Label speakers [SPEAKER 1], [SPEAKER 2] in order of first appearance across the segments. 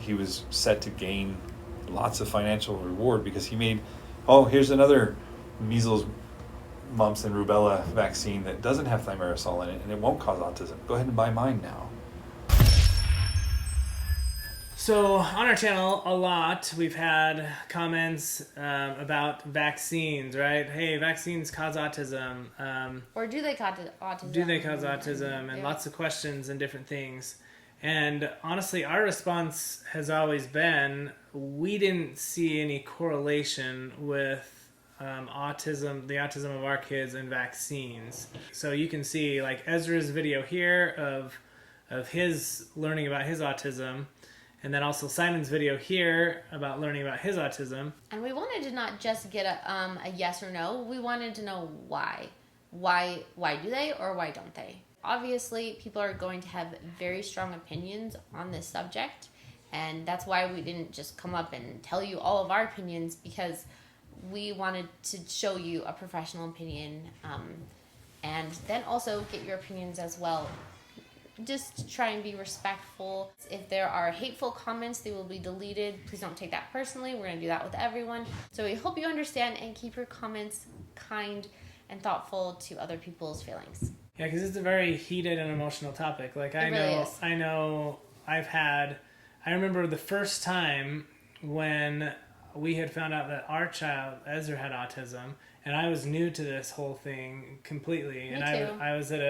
[SPEAKER 1] he was set to gain lots of financial reward because he made, oh, here's another measles, mumps, and rubella vaccine that doesn't have thimerosal in it and it won't cause autism. Go ahead and buy mine now.
[SPEAKER 2] So on our channel, a lot, we've had comments about vaccines, right? Hey, vaccines cause autism.
[SPEAKER 3] Or do they cause autism?
[SPEAKER 2] Do they cause autism? And lots of questions and different things. And honestly, our response has always been, we didn't see any correlation with autism, the autism of our kids and vaccines. So you can see like Ezra's video here of his learning about his autism. And then also Simon's video here about learning about his autism.
[SPEAKER 3] And we wanted to not just get a yes or no. We wanted to know why. Why do they or why don't they? Obviously, people are going to have very strong opinions on this subject. And that's why we didn't just come up and tell you all of our opinions, because we wanted to show you a professional opinion and then also get your opinions as well. Just try and be respectful. If there are hateful comments, they will be deleted. Please don't take that personally. We're going to do that with everyone. So we hope you understand and keep your comments kind and thoughtful to other people's feelings.
[SPEAKER 2] Yeah, because it's a very heated and emotional topic. Like I remember the first time when we had found out that our child, Ezra, had autism, and I was new to this whole thing completely.
[SPEAKER 3] Me
[SPEAKER 2] and
[SPEAKER 3] too.
[SPEAKER 2] I was at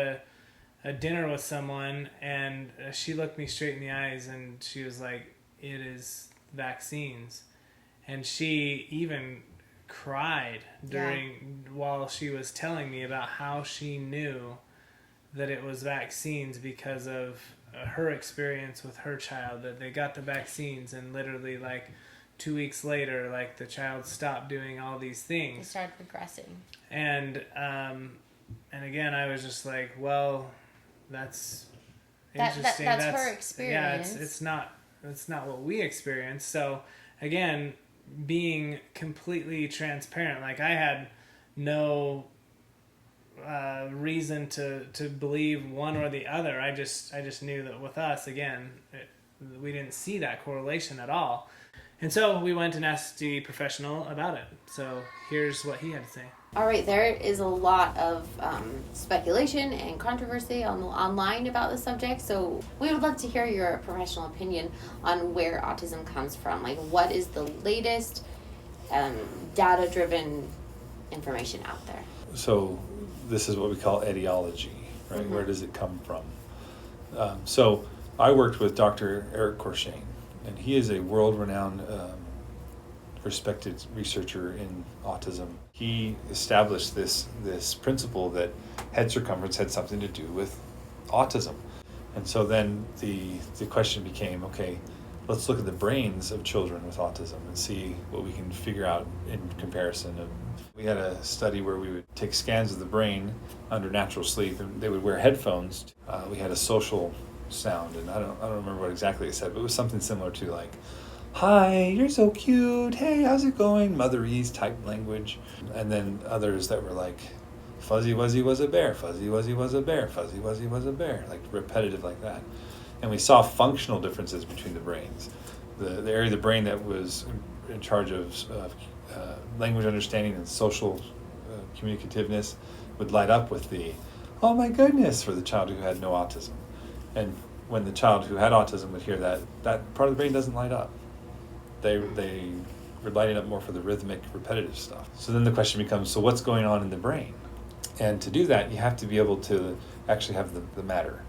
[SPEAKER 2] a dinner with someone, and she looked me straight in the eyes and she was like, it is vaccines. And she even cried while she was telling me about how she knew that it was vaccines because of her experience with her child, that they got the vaccines and literally like 2 weeks later, like the child stopped doing all these things.
[SPEAKER 3] They started progressing.
[SPEAKER 2] And again, I was just like, well, that's interesting.
[SPEAKER 3] That's her experience.
[SPEAKER 2] Yeah, it's not what we experienced. So again, being completely transparent, like I had no reason to believe one or the other. I just knew that with us, again, we didn't see that correlation at all. And so we went and asked the professional about it. So here's what he had to say.
[SPEAKER 3] All right, there is a lot of speculation and controversy online about the subject, so we would love to hear your professional opinion on where autism comes from. Like, what is the latest data-driven information out there?
[SPEAKER 1] So this is what we call etiology, right?
[SPEAKER 3] Mm-hmm.
[SPEAKER 1] Where does it come from? So I worked with Dr. Eric Courchain, and he is a world-renowned respected researcher in autism. He established this principle that head circumference had something to do with autism. And so then the question became, okay, let's look at the brains of children with autism and see what we can figure out in comparison. We had a study where we would take scans of the brain under natural sleep, and they would wear headphones. We had a social sound, and I don't remember what exactly it said, but it was something similar to like, "Hi, you're so cute. Hey, how's it going?" Motherese type language. And then others that were like, "Fuzzy Wuzzy was a bear. Fuzzy Wuzzy was a bear. Fuzzy Wuzzy was a bear." Like repetitive like that. And we saw functional differences between the brains. The area of the brain that was in charge of language understanding and social communicativeness would light up with the, "Oh my goodness," for the child who had no autism. And when the child who had autism would hear that part of the brain doesn't light up. They were lighting up more for the rhythmic, repetitive stuff. So then the question becomes, so what's going on in the brain? And to do that, you have to be able to actually have the matter.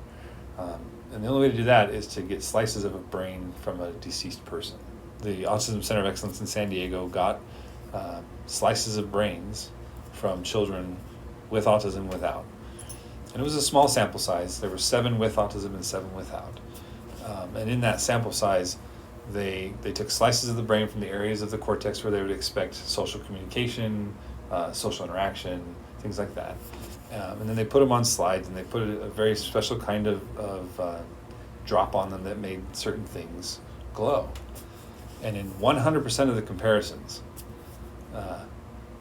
[SPEAKER 1] And the only way to do that is to get slices of a brain from a deceased person. The Autism Center of Excellence in San Diego got slices of brains from children with autism without. And it was a small sample size. There were 7 with autism and 7 without. And in that sample size, they took slices of the brain from the areas of the cortex where they would expect social communication, social interaction, things like that. And then they put them on slides, and they put a very special kind of drop on them that made certain things glow. And in 100% of the comparisons,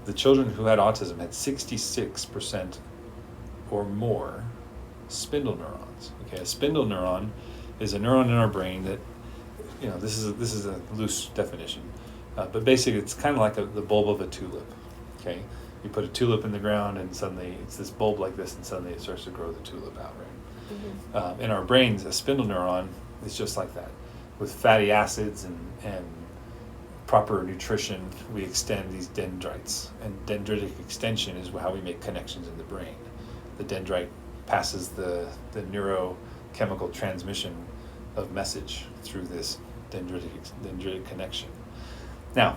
[SPEAKER 1] the children who had autism had 66% or more spindle neurons. Okay, a spindle neuron is a neuron in our brain that this is a loose definition, but basically it's kind of like the bulb of a tulip. Okay, you put a tulip in the ground, and suddenly it's this bulb like this, and suddenly it starts to grow the tulip out, right? In our brains, a spindle neuron is just like that. With fatty acids and proper nutrition, we extend these dendrites, and dendritic extension is how we make connections in the brain. The dendrite passes the neurochemical transmission of message through this dendritic connection. Now,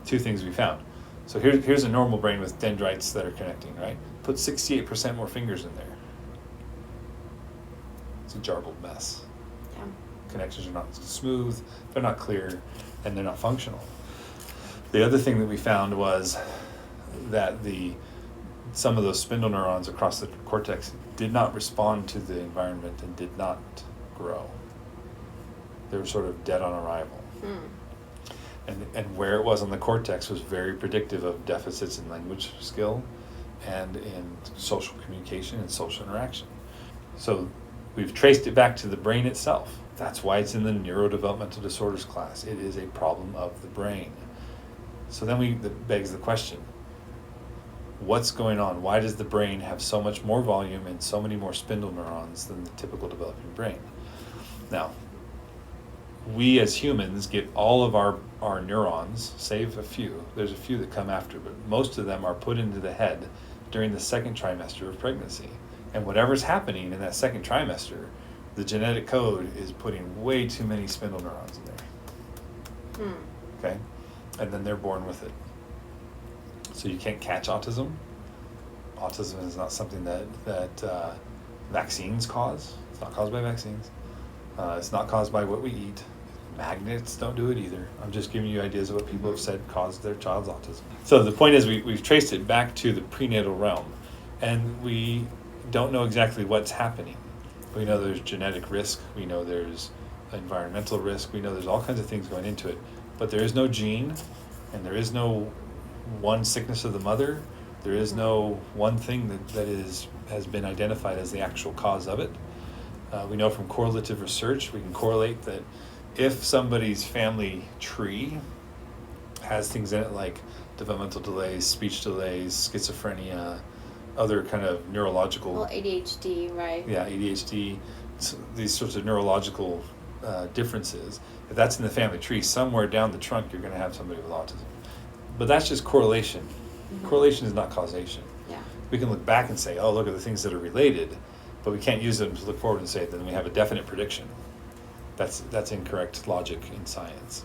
[SPEAKER 1] two things we found. So here's a normal brain with dendrites that are connecting, right? Put 68% more fingers in there. It's a jarbled mess.
[SPEAKER 3] Yeah.
[SPEAKER 1] Connections are not smooth, they're not clear, and they're not functional. The other thing that we found was that some of those spindle neurons across the cortex did not respond to the environment and did not grow. They were sort of dead on arrival. And where it was on the cortex was very predictive of deficits in language skill and in social communication and social interaction. So we've traced it back to the brain itself. That's why it's in the neurodevelopmental disorders class. It is a problem of the brain. So then that begs the question, what's going on? Why does the brain have so much more volume and so many more spindle neurons than the typical developing brain? Now, we as humans get all of our neurons, save a few. There's a few that come after, but most of them are put into the head during the second trimester of pregnancy. And whatever's happening in that second trimester, the genetic code is putting way too many spindle neurons in there. Okay? And then they're born with it. So you can't catch autism. Autism is not something that vaccines cause. It's not caused by vaccines. It's not caused by what we eat. Magnets don't do it either. I'm just giving you ideas of what people have said caused their child's autism. So the point is we've traced it back to the prenatal realm, and we don't know exactly what's happening. We know there's genetic risk. We know there's environmental risk. We know there's all kinds of things going into it. But there is no gene, and there is no one sickness of the mother. There is no one thing that has been identified as the actual cause of it. We know from correlative research, we can correlate that if somebody's family tree has things in it like developmental delays, speech delays, schizophrenia, other kind of neurological...
[SPEAKER 3] Well, ADHD, right?
[SPEAKER 1] Yeah, ADHD, these sorts of neurological differences. If that's in the family tree, somewhere down the trunk, you're going to have somebody with autism. But that's just correlation. Correlation is not causation.
[SPEAKER 3] Yeah.
[SPEAKER 1] We can look back and say, oh, look at the things that are related, but we can't use them to look forward and say that we have a definite prediction. That's incorrect logic in science.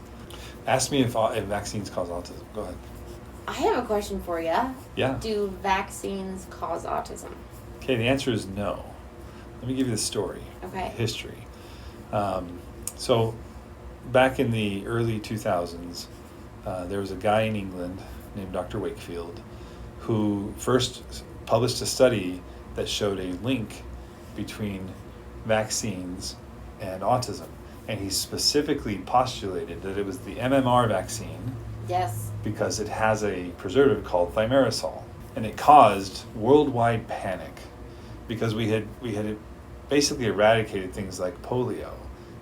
[SPEAKER 1] Ask me if vaccines cause autism. Go ahead.
[SPEAKER 3] I have a question for you.
[SPEAKER 1] Yeah.
[SPEAKER 3] Do vaccines cause autism?
[SPEAKER 1] Okay, the answer is no. Let me give you the story.
[SPEAKER 3] Okay.
[SPEAKER 1] History. So back in the early 2000s, there was a guy in England named Dr. Wakefield who first published a study that showed a link between vaccines and autism. And he specifically postulated that it was the MMR vaccine.
[SPEAKER 3] Yes.
[SPEAKER 1] Because it has a preservative called thimerosal. And it caused worldwide panic because we had basically eradicated things like polio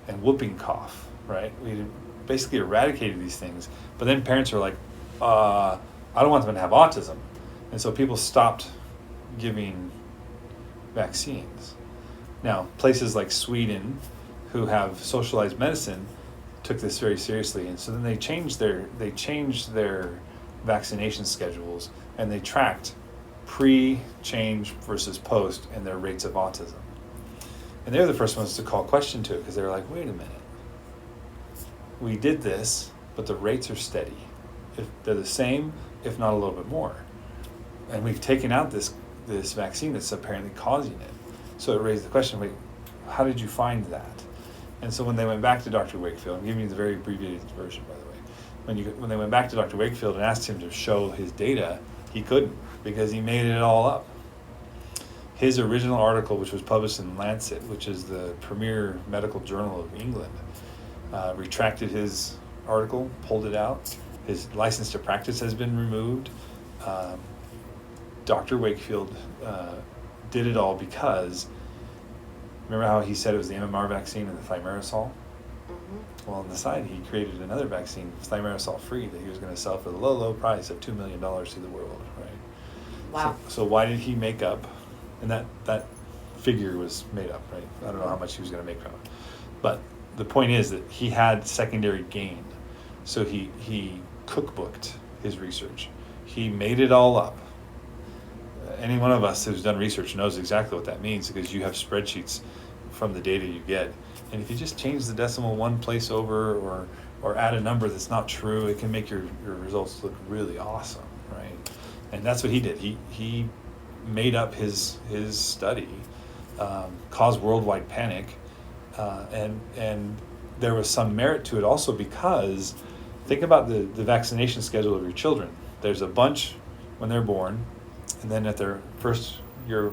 [SPEAKER 1] and whooping cough, right? We had basically eradicated these things. But then parents were like, I don't want them to have autism. And so people stopped giving vaccines. Now, places like Sweden, who have socialized medicine, took this very seriously, and so then they changed their vaccination schedules, and they tracked pre-change versus post and their rates of autism. And they were the first ones to call question to it because they were like, wait a minute, we did this, but the rates are steady. If they're the same, if not a little bit more, and we've taken out this vaccine that's apparently causing it. So it raised the question, wait, how did you find that? And so when they went back to Dr. Wakefield, I'm giving you the very abbreviated version, by the way. When they went back to Dr. Wakefield and asked him to show his data, he couldn't because he made it all up. His original article, which was published in Lancet, which is the premier medical journal of England, retracted his article, pulled it out. His license to practice has been removed. Dr. Wakefield did it all because, remember how he said it was the MMR vaccine and the thimerosal? Well, on the side, he created another vaccine, thimerosal free, that he was going to sell for the low price of $2 million to the world, right?
[SPEAKER 3] Wow.
[SPEAKER 1] So why did he make up, and that figure was made up, right? I don't know how much he was going to make from it. But the point is that he had secondary gain. So he cookbooked his research. He made it all up. Any one of us who's done research knows exactly what that means, because you have spreadsheets from the data you get. And if you just change the decimal one place over, or add a number that's not true, it can make your results look really awesome, right? And that's what he did. He made up his study, caused worldwide panic, and there was some merit to it also, because think about the vaccination schedule of your children. There's a bunch when they're born, and then at their first year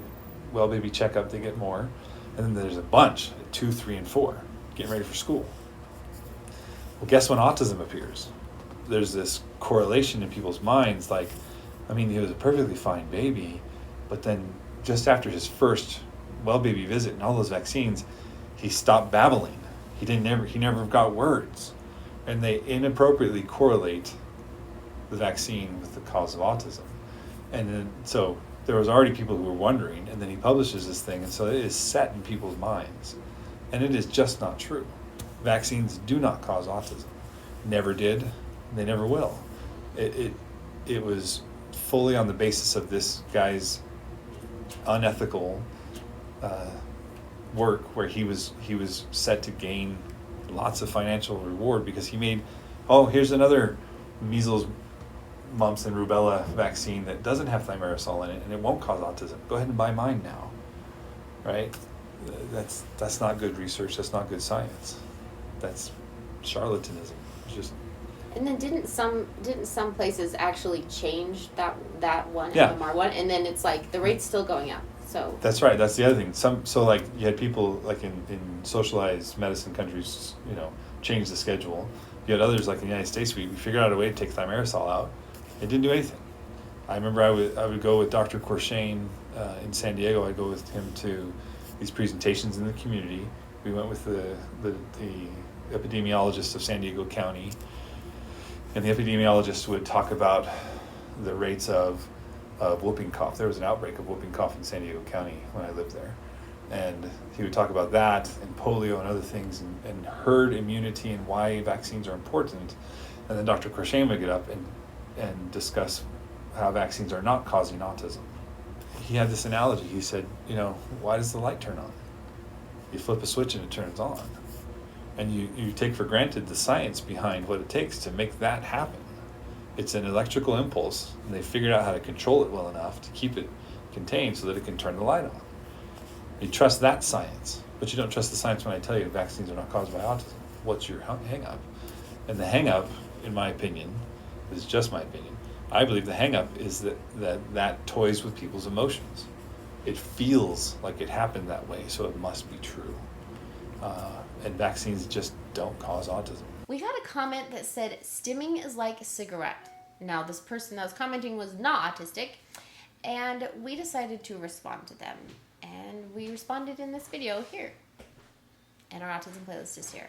[SPEAKER 1] well baby checkup they get more, and then there's a bunch at 2, 3, and 4 getting ready for school. Well, guess when autism appears? There's this correlation in people's minds, like, I mean, he was a perfectly fine baby, but then just after his first well baby visit and all those vaccines, he stopped babbling. He never got words. And they inappropriately correlate the vaccine with the cause of autism. And then, so there was already people who were wondering, and then he publishes this thing, and so it is set in people's minds. And it is just not true. Vaccines do not cause autism. Never did, they never will. It was fully on the basis of this guy's unethical work, where he was set to gain lots of financial reward because he made, oh, here's another measles, mumps, and rubella vaccine that doesn't have thimerosal in it, and it won't cause autism. Go ahead and buy mine now, right? That's not good research. That's not good science. That's charlatanism. It's just.
[SPEAKER 3] And then didn't some places actually change that one
[SPEAKER 1] Yeah.
[SPEAKER 3] MMR one, and then it's like the rate's still going up. So
[SPEAKER 1] That's right. That's the other thing. So like you had people like in socialized medicine countries, change the schedule. You had others like in the United States, we figured out a way to take thimerosal out. It didn't do anything. I remember I would go with Dr. Courchaine in San Diego. I'd go with him to these presentations in the community. We went with the epidemiologist of San Diego County, and the epidemiologist would talk about the rates of whooping cough. There was an outbreak of whooping cough in San Diego County when I lived there. And he would talk about that and polio and other things, and herd immunity and why vaccines are important. And then Dr. Courchaine would get up and discuss how vaccines are not causing autism. He had this analogy. He said, why does the light turn on? You flip a switch and it turns on. And you take for granted the science behind what it takes to make that happen. It's an electrical impulse, and they figured out how to control it well enough to keep it contained so that it can turn the light on. You trust that science, but you don't trust the science when I tell you vaccines are not caused by autism. What's your hang-up? And the hang-up, in my opinion, is just my opinion. I believe the hang-up is that toys with people's emotions. It feels like it happened that way, so it must be true. And vaccines just don't cause autism.
[SPEAKER 3] we got a comment that said stimming is like a cigarette. Now this person that was commenting was not autistic, and we decided to respond to them. And we responded in this video here. And our autism playlist is here.